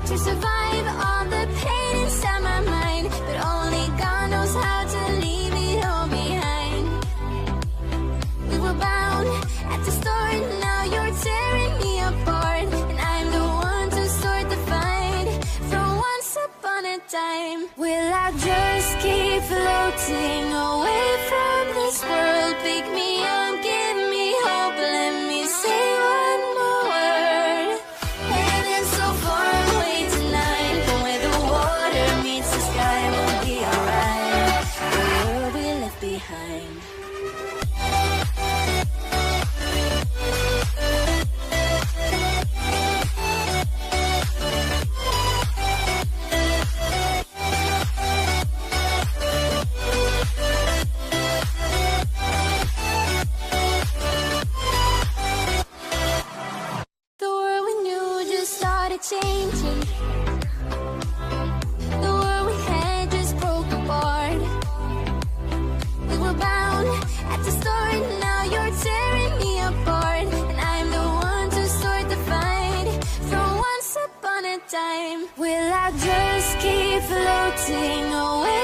to survive all the pain inside my mind, but only God knows how to leave it all behind. We were bound at the start, now you're tearing me apart, and I'm the one to start the fight from once upon a time. Will I just keep floating away from this world? Pick me up, give me hope, let me say one more word. Heaven so far away tonight, but where the water meets the sky, we'll be alright. The world we left behind. Changing. The world we had just broke apart. We were bound at the start, now you're tearing me apart, and I'm the one to start the fight from once upon a time. Will I just keep floating away